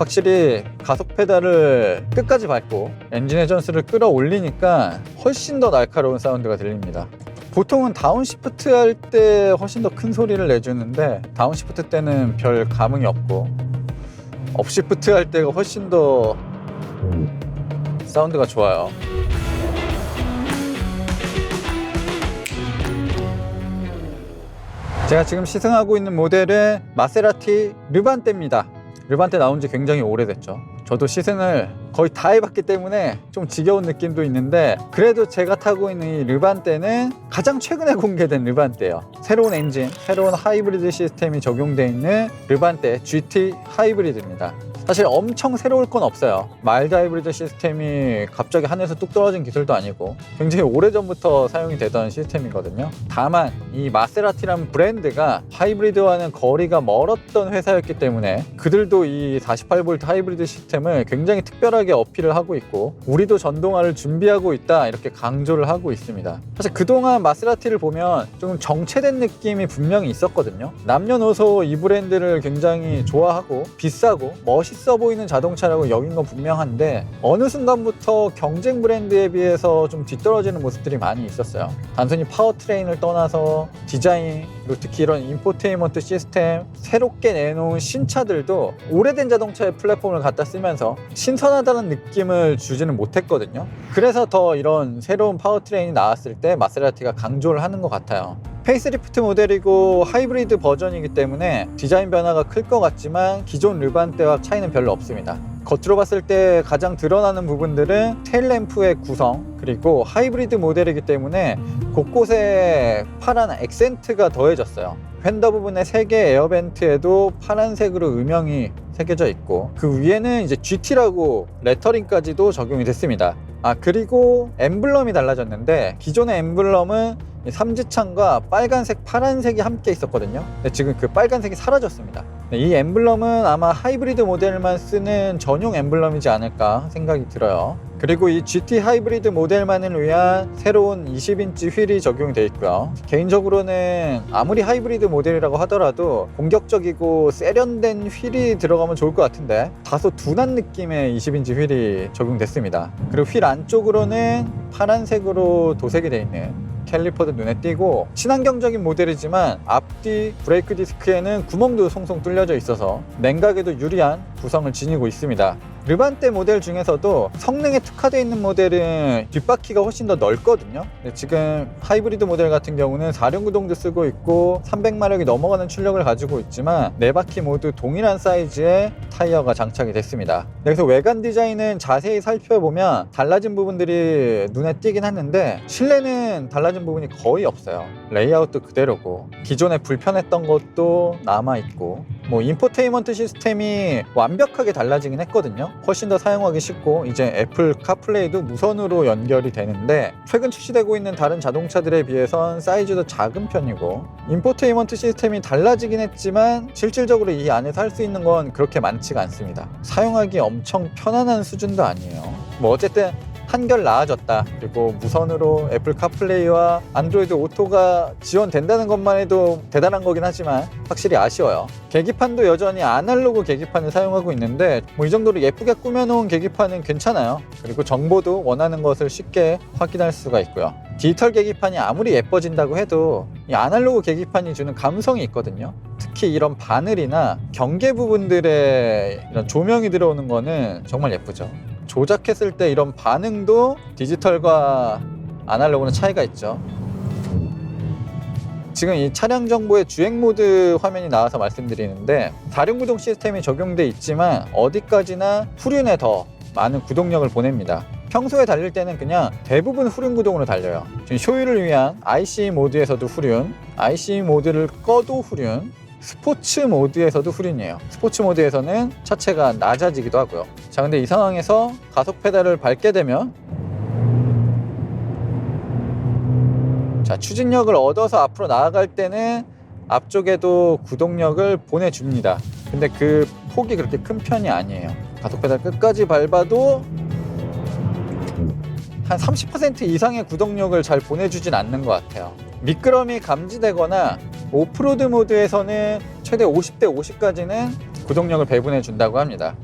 확실히 가속 페달을 끝까지 밟고 엔진 회전수를 끌어올리니까 훨씬 더 날카로운 사운드가 들립니다. 보통은 다운시프트 할 때 훨씬 더 큰 소리를 내주는데 다운시프트 때는 별 감흥이 없고 업시프트 할 때가 훨씬 더 사운드가 좋아요. 제가 지금 시승하고 있는 모델은 마세라티 르반떼입니다. 르반떼 나온 지 굉장히 오래됐죠. 저도 시승을 거의 다 해봤기 때문에 좀 지겨운 느낌도 있는데, 그래도 제가 타고 있는 이 르반떼는 가장 최근에 공개된 르반떼예요. 새로운 엔진, 새로운 하이브리드 시스템이 적용되어 있는 르반떼 GT 하이브리드입니다. 사실 엄청 새로울 건 없어요. 마일드 하이브리드 시스템이 갑자기 하늘에서 뚝 떨어진 기술도 아니고 굉장히 오래전부터 사용이 되던 시스템이거든요. 다만 이 마세라티라는 브랜드가 하이브리드와는 거리가 멀었던 회사였기 때문에 그들도 이 48V 하이브리드 시스템을 굉장히 특별하게 어필을 하고 있고, 우리도 전동화를 준비하고 있다 이렇게 강조를 하고 있습니다. 사실 그동안 마세라티를 보면 좀 정체된 느낌이 분명히 있었거든요. 남녀노소 이 브랜드를 굉장히 좋아하고 비싸고 멋있어 보이는 자동차라고 여긴 건 분명한데, 어느 순간부터 경쟁 브랜드에 비해서 좀 뒤떨어지는 모습들이 많이 있었어요. 단순히 파워트레인을 떠나서 디자인, 그리고 특히 이런 인포테인먼트 시스템, 새롭게 내놓은 신차들도 오래된 자동차의 플랫폼을 갖다 쓰면서 신선하다는 느낌을 주지는 못했거든요. 그래서 더 이런 새로운 파워트레인이 나왔을 때 마세라티가 강조를 하는 것 같아요. 페이스리프트 모델이고 하이브리드 버전이기 때문에 디자인 변화가 클 것 같지만 기존 르반떼와 차이는 별로 없습니다. 겉으로 봤을 때 가장 드러나는 부분들은 테일램프의 구성, 그리고 하이브리드 모델이기 때문에 곳곳에 파란 액센트가 더해졌어요. 휀더 부분의 3개 에어벤트에도 파란색으로 음영이 새겨져 있고, 그 위에는 이제 GT라고 레터링까지도 적용이 됐습니다. 그리고 엠블럼이 달라졌는데, 기존의 엠블럼은 삼지창과 빨간색, 파란색이 함께 있었거든요. 근데 지금 그 빨간색이 사라졌습니다. 이 엠블럼은 아마 하이브리드 모델만 쓰는 전용 엠블럼이지 않을까 생각이 들어요. 그리고 이 GT 하이브리드 모델만을 위한 새로운 20인치 휠이 적용이 되어 있고요. 개인적으로는 아무리 하이브리드 모델이라고 하더라도 공격적이고 세련된 휠이 들어가면 좋을 것 같은데, 다소 둔한 느낌의 20인치 휠이 적용됐습니다. 그리고 휠 안쪽으로는 파란색으로 도색이 되어 있는 캘리퍼도 눈에 띄고, 친환경적인 모델이지만 앞뒤 브레이크 디스크에는 구멍도 송송 뚫려져 있어서 냉각에도 유리한 구성을 지니고 있습니다. 르반떼 모델 중에서도 성능에 특화되어 있는 모델은 뒷바퀴가 훨씬 더 넓거든요. 근데 지금 하이브리드 모델 같은 경우는 4륜구동도 쓰고 있고 300마력이 넘어가는 출력을 가지고 있지만 4바퀴 모두 동일한 사이즈의 타이어가 장착이 됐습니다. 그래서 외관 디자인은 자세히 살펴보면 달라진 부분들이 눈에 띄긴 하는데, 실내는 달라진 부분이 거의 없어요. 레이아웃도 그대로고 기존에 불편했던 것도 남아있고, 인포테인먼트 시스템이 완벽하게 달라지긴 했거든요. 훨씬 더 사용하기 쉽고 이제 애플 카플레이도 무선으로 연결이 되는데, 최근 출시되고 있는 다른 자동차들에 비해선 사이즈도 작은 편이고, 인포테인먼트 시스템이 달라지긴 했지만 실질적으로 이 안에서 할 수 있는 건 그렇게 많지가 않습니다. 사용하기 엄청 편안한 수준도 아니에요. 어쨌든 한결 나아졌다. 그리고 무선으로 애플 카플레이와 안드로이드 오토가 지원된다는 것만 해도 대단한 거긴 하지만 확실히 아쉬워요. 계기판도 여전히 아날로그 계기판을 사용하고 있는데 이 정도로 예쁘게 꾸며놓은 계기판은 괜찮아요. 그리고 정보도 원하는 것을 쉽게 확인할 수가 있고요. 디지털 계기판이 아무리 예뻐진다고 해도 이 아날로그 계기판이 주는 감성이 있거든요. 특히 이런 바늘이나 경계 부분들에 이런 조명이 들어오는 거는 정말 예쁘죠. 조작했을 때 이런 반응도 디지털과 아날로그는 차이가 있죠. 지금 이 차량 정보의 주행 모드 화면이 나와서 말씀드리는데, 4륜구동 시스템이 적용돼 있지만 어디까지나 후륜에 더 많은 구동력을 보냅니다. 평소에 달릴 때는 그냥 대부분 후륜구동으로 달려요. 지금 쇼유를 위한 ICE 모드에서도 후륜, ICE 모드를 꺼도 후륜, 스포츠 모드에서도 후륜이에요. 스포츠 모드에서는 차체가 낮아지기도 하고요. 자, 근데 이 상황에서 가속 페달을 밟게 되면, 자, 추진력을 얻어서 앞으로 나아갈 때는 앞쪽에도 구동력을 보내줍니다. 근데 그 폭이 그렇게 큰 편이 아니에요. 가속 페달 끝까지 밟아도 한 30% 이상의 구동력을 잘 보내주진 않는 것 같아요. 미끄럼이 감지되거나 오프로드 모드에서는 최대 50대 50까지는 구동력을 배분해 준다고 합니다.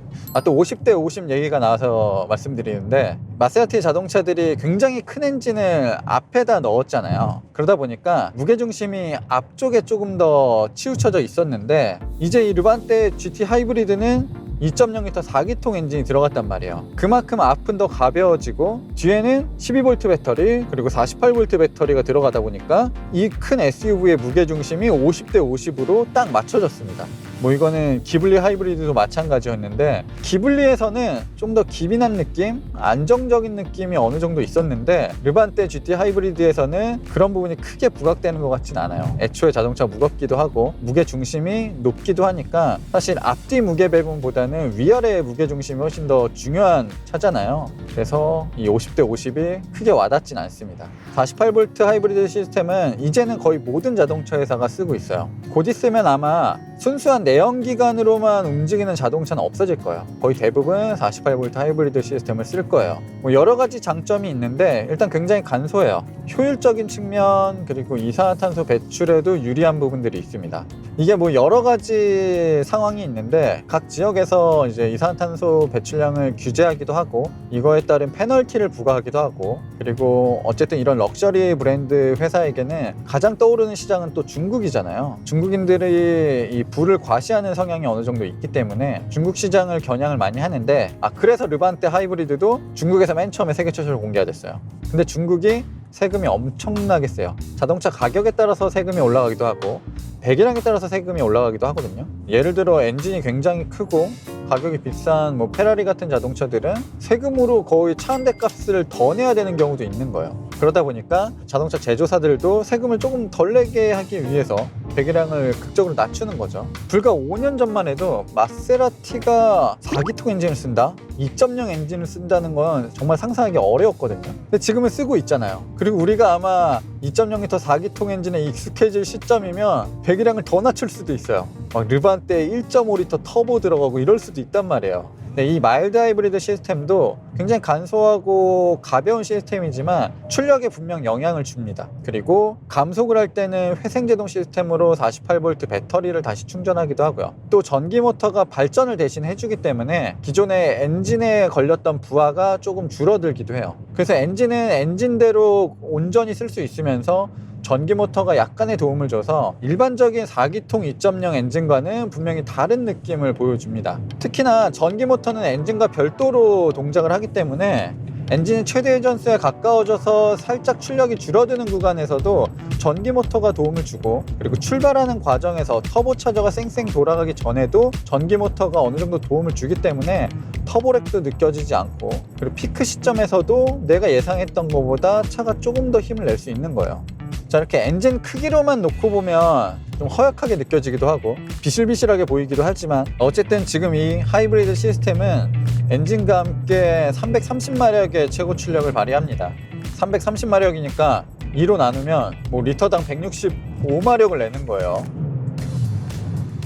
또 50대 50 얘기가 나와서 말씀드리는데, 마세라티 자동차들이 굉장히 큰 엔진을 앞에다 넣었잖아요. 그러다 보니까 무게중심이 앞쪽에 조금 더 치우쳐져 있었는데, 이제 이 르반떼 GT 하이브리드는 2.0L 4기통 엔진이 들어갔단 말이에요. 그만큼 앞은 더 가벼워지고 뒤에는 12V 배터리 그리고 48V 배터리가 들어가다 보니까 이 큰 SUV의 무게중심이 50대 50으로 딱 맞춰졌습니다. 뭐 이거는 기블리 하이브리드도 마찬가지였는데, 기블리에서는 좀 더 기민한 느낌, 안정적인 느낌이 어느 정도 있었는데, 르반떼 GT 하이브리드에서는 그런 부분이 크게 부각되는 것 같진 않아요. 애초에 자동차가 무겁기도 하고 무게 중심이 높기도 하니까 사실 앞뒤 무게 배분보다는 위아래의 무게 중심이 훨씬 더 중요한 차잖아요. 그래서 이 50대 50이 크게 와닿진 않습니다. 48V 하이브리드 시스템은 이제는 거의 모든 자동차 회사가 쓰고 있어요. 곧 있으면 아마 순수한 내연기관으로만 움직이는 자동차는 없어질 거예요. 거의 대부분 48V 하이브리드 시스템을 쓸 거예요. 뭐 여러 가지 장점이 있는데, 일단 굉장히 간소해요. 효율적인 측면, 그리고 이산화탄소 배출에도 유리한 부분들이 있습니다. 이게 뭐 여러 가지 상황이 있는데, 각 지역에서 이제 이산화탄소 배출량을 규제하기도 하고, 이거에 따른 페널티를 부과하기도 하고, 그리고 어쨌든 이런 럭셔리 브랜드 회사에게는 가장 떠오르는 시장은 또 중국이잖아요. 중국인들이 이 불을 과시하는 성향이 어느 정도 있기 때문에 중국 시장을 겨냥을 많이 하는데, 그래서 르반떼 하이브리드도 중국에서 맨 처음에 세계 최초로 공개가 됐어요. 근데 중국이 세금이 엄청나게 세요. 자동차 가격에 따라서 세금이 올라가기도 하고 배기량에 따라서 세금이 올라가기도 하거든요. 예를 들어 엔진이 굉장히 크고 가격이 비싼 뭐 페라리 같은 자동차들은 세금으로 거의 차 한 대 값을 더 내야 되는 경우도 있는 거예요. 그러다 보니까 자동차 제조사들도 세금을 조금 덜 내게 하기 위해서 배기량을 극적으로 낮추는 거죠. 불과 5년 전만 해도 마세라티가 4기통 엔진을 쓴다? 2.0 엔진을 쓴다는 건 정말 상상하기 어려웠거든요. 근데 지금은 쓰고 있잖아요. 그리고 우리가 아마 2.0L 4기통 엔진에 익숙해질 시점이면 배기량을 더 낮출 수도 있어요. 르반떼 1.5L 터보 들어가고 이럴 수도 있단 말이에요. 이 마일드 하이브리드 시스템도 굉장히 간소하고 가벼운 시스템이지만 출력에 분명 영향을 줍니다. 그리고 감속을 할 때는 회생제동 시스템으로 48V 배터리를 다시 충전하기도 하고요. 또 전기 모터가 발전을 대신 해주기 때문에 기존의 엔진에 걸렸던 부하가 조금 줄어들기도 해요. 그래서 엔진은 엔진대로 온전히 쓸 수 있으면서 전기 모터가 약간의 도움을 줘서 일반적인 4기통 2.0 엔진과는 분명히 다른 느낌을 보여줍니다. 특히나 전기 모터는 엔진과 별도로 동작을 하기 때문에 엔진이 최대 회전수에 가까워져서 살짝 출력이 줄어드는 구간에서도 전기 모터가 도움을 주고, 그리고 출발하는 과정에서 터보차저가 쌩쌩 돌아가기 전에도 전기 모터가 어느 정도 도움을 주기 때문에 터보렉도 느껴지지 않고, 그리고 피크 시점에서도 내가 예상했던 것보다 차가 조금 더 힘을 낼 수 있는 거예요. 자, 이렇게 엔진 크기로만 놓고 보면 좀 허약하게 느껴지기도 하고 비실비실하게 보이기도 하지만, 어쨌든 지금 이 하이브리드 시스템은 엔진과 함께 330마력의 최고 출력을 발휘합니다. 330마력이니까 2로 나누면 뭐 리터당 165마력을 내는 거예요.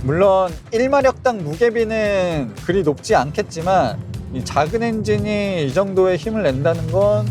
물론 1마력당 무게비는 그리 높지 않겠지만 이 작은 엔진이 이 정도의 힘을 낸다는 건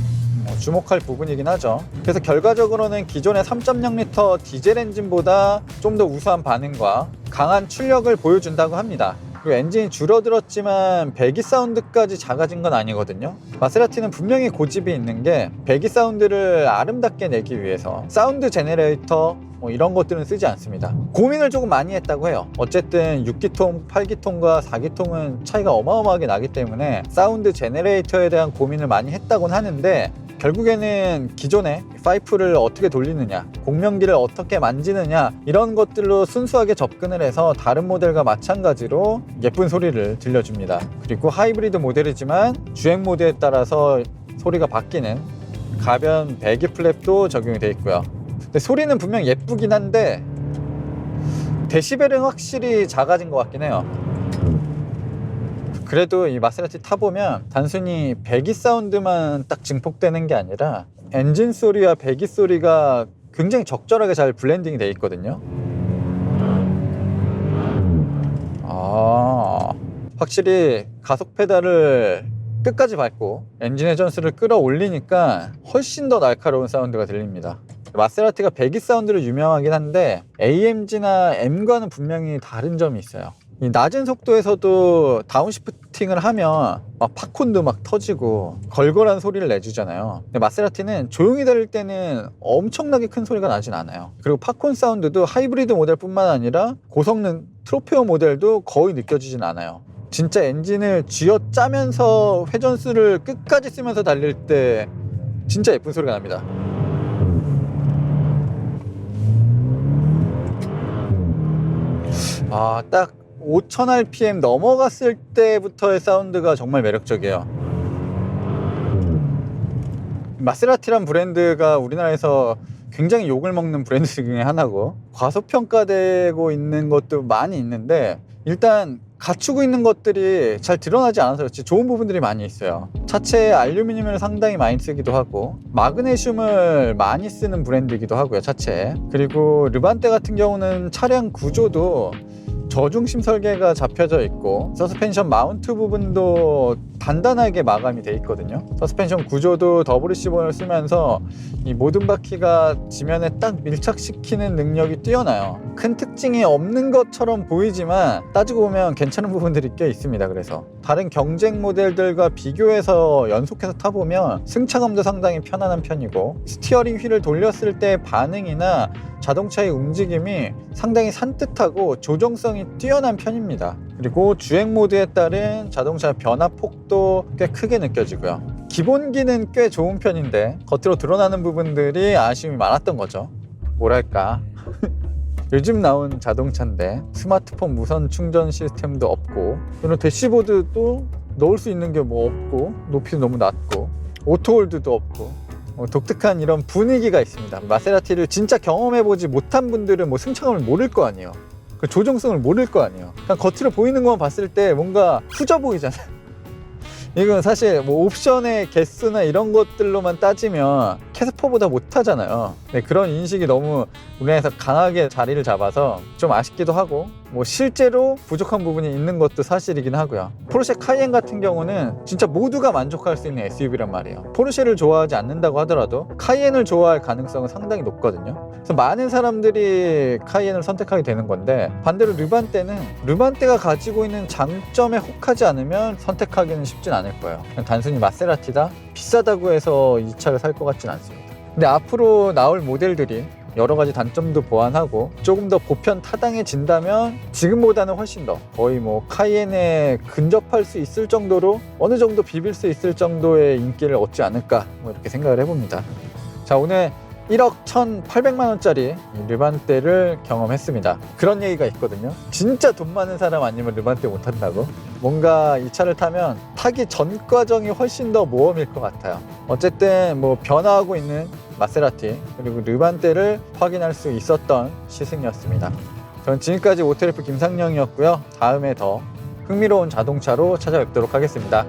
주목할 부분이긴 하죠. 그래서 결과적으로는 기존의 3.0L 디젤 엔진보다 좀 더 우수한 반응과 강한 출력을 보여준다고 합니다. 그리고 엔진이 줄어들었지만 배기 사운드까지 작아진 건 아니거든요. 마세라티는 분명히 고집이 있는 게 배기 사운드를 아름답게 내기 위해서 사운드 제네레이터 이런 것들은 쓰지 않습니다. 고민을 조금 많이 했다고 해요. 어쨌든 6기통, 8기통과 4기통은 차이가 어마어마하게 나기 때문에 사운드 제네레이터에 대한 고민을 많이 했다고는 하는데, 결국에는 기존의 파이프를 어떻게 돌리느냐, 공명기를 어떻게 만지느냐, 이런 것들로 순수하게 접근을 해서 다른 모델과 마찬가지로 예쁜 소리를 들려줍니다. 그리고 하이브리드 모델이지만 주행 모드에 따라서 소리가 바뀌는 가변 배기 플랩도 적용이 되어 있고요. 근데 소리는 분명 예쁘긴 한데 데시벨은 확실히 작아진 것 같긴 해요. 그래도 이 마세라티 타보면 단순히 배기 사운드만 딱 증폭되는 게 아니라 엔진 소리와 배기 소리가 굉장히 적절하게 잘 블렌딩이 돼 있거든요. 확실히 가속 페달을 끝까지 밟고 엔진 회전수를 끌어올리니까 훨씬 더 날카로운 사운드가 들립니다. 마세라티가 배기 사운드로 유명하긴 한데 AMG나 M과는 분명히 다른 점이 있어요. 이 낮은 속도에서도 다운시프팅을 하면 막 팝콘도 막 터지고 걸걸한 소리를 내주잖아요. 근데 마세라티는 조용히 달릴 때는 엄청나게 큰 소리가 나진 않아요. 그리고 팝콘 사운드도 하이브리드 모델뿐만 아니라 고성능 트로페오 모델도 거의 느껴지진 않아요. 진짜 엔진을 쥐어짜면서 회전수를 끝까지 쓰면서 달릴 때 진짜 예쁜 소리가 납니다. 딱 5000rpm 넘어갔을 때부터의 사운드가 정말 매력적이에요. 마세라티란 브랜드가 우리나라에서 굉장히 욕을 먹는 브랜드 중에 하나고 과소평가되고 있는 것도 많이 있는데, 일단 갖추고 있는 것들이 잘 드러나지 않아서 그렇지 좋은 부분들이 많이 있어요. 차체에 알루미늄을 상당히 많이 쓰기도 하고 마그네슘을 많이 쓰는 브랜드이기도 하고요, 차체에. 그리고 르반떼 같은 경우는 차량 구조도 저중심 설계가 잡혀져 있고 서스펜션 마운트 부분도 단단하게 마감이 돼 있거든요. 서스펜션 구조도 WC 본을 쓰면서 이 모든 바퀴가 지면에 딱 밀착시키는 능력이 뛰어나요. 큰 특징이 없는 것처럼 보이지만 따지고 보면 괜찮은 부분들이 꽤 있습니다. 그래서 다른 경쟁 모델들과 비교해서 연속해서 타보면 승차감도 상당히 편안한 편이고 스티어링 휠을 돌렸을 때 반응이나 자동차의 움직임이 상당히 산뜻하고 조정성이 뛰어난 편입니다. 그리고 주행 모드에 따른 자동차 변화폭도 꽤 크게 느껴지고요. 기본기는 꽤 좋은 편인데 겉으로 드러나는 부분들이 아쉬움이 많았던 거죠. 뭐랄까 요즘 나온 자동차인데 스마트폰 무선 충전 시스템도 없고, 그리고 대시보드도 넣을 수 있는 게 뭐 없고, 높이도 너무 낮고, 오토홀드도 없고, 독특한 이런 분위기가 있습니다. 마세라티를 진짜 경험해보지 못한 분들은 뭐 승차감을 모를 거 아니에요. 그 조정성을 모를 거 아니에요. 그냥 겉으로 보이는 것만 봤을 때 뭔가 후져 보이잖아요. 이건 사실 뭐 옵션의 개수나 이런 것들로만 따지면 캐스퍼보다 못하잖아요. 네, 그런 인식이 너무 우리나라에서 강하게 자리를 잡아서 좀 아쉽기도 하고, 뭐 실제로 부족한 부분이 있는 것도 사실이긴 하고요. 포르쉐 카이엔 같은 경우는 진짜 모두가 만족할 수 있는 SUV란 말이에요. 포르쉐를 좋아하지 않는다고 하더라도 카이엔을 좋아할 가능성은 상당히 높거든요. 그래서 많은 사람들이 카이엔을 선택하게 되는 건데, 반대로 르반떼가 가지고 있는 장점에 혹하지 않으면 선택하기는 쉽진 않을 거예요. 그냥 단순히 마세라티다? 비싸다고 해서 이 차를 살 것 같진 않습니다. 근데 앞으로 나올 모델들이 여러 가지 단점도 보완하고 조금 더 보편 타당해진다면 지금보다는 훨씬 더 거의 뭐 카이엔에 근접할 수 있을 정도로 어느 정도 비빌 수 있을 정도의 인기를 얻지 않을까, 뭐 이렇게 생각을 해봅니다. 자, 오늘 1억 1,800만 원짜리 르반떼를 경험했습니다. 그런 얘기가 있거든요. 진짜 돈 많은 사람 아니면 르반떼 못 탄다고. 뭔가 이 차를 타면 타기 전 과정이 훨씬 더 모험일 것 같아요. 어쨌든 뭐 변화하고 있는 마세라티 그리고 르반떼를 확인할 수 있었던 시승이었습니다. 전 지금까지 오토리프 김상영이었고요. 다음에 더 흥미로운 자동차로 찾아뵙도록 하겠습니다.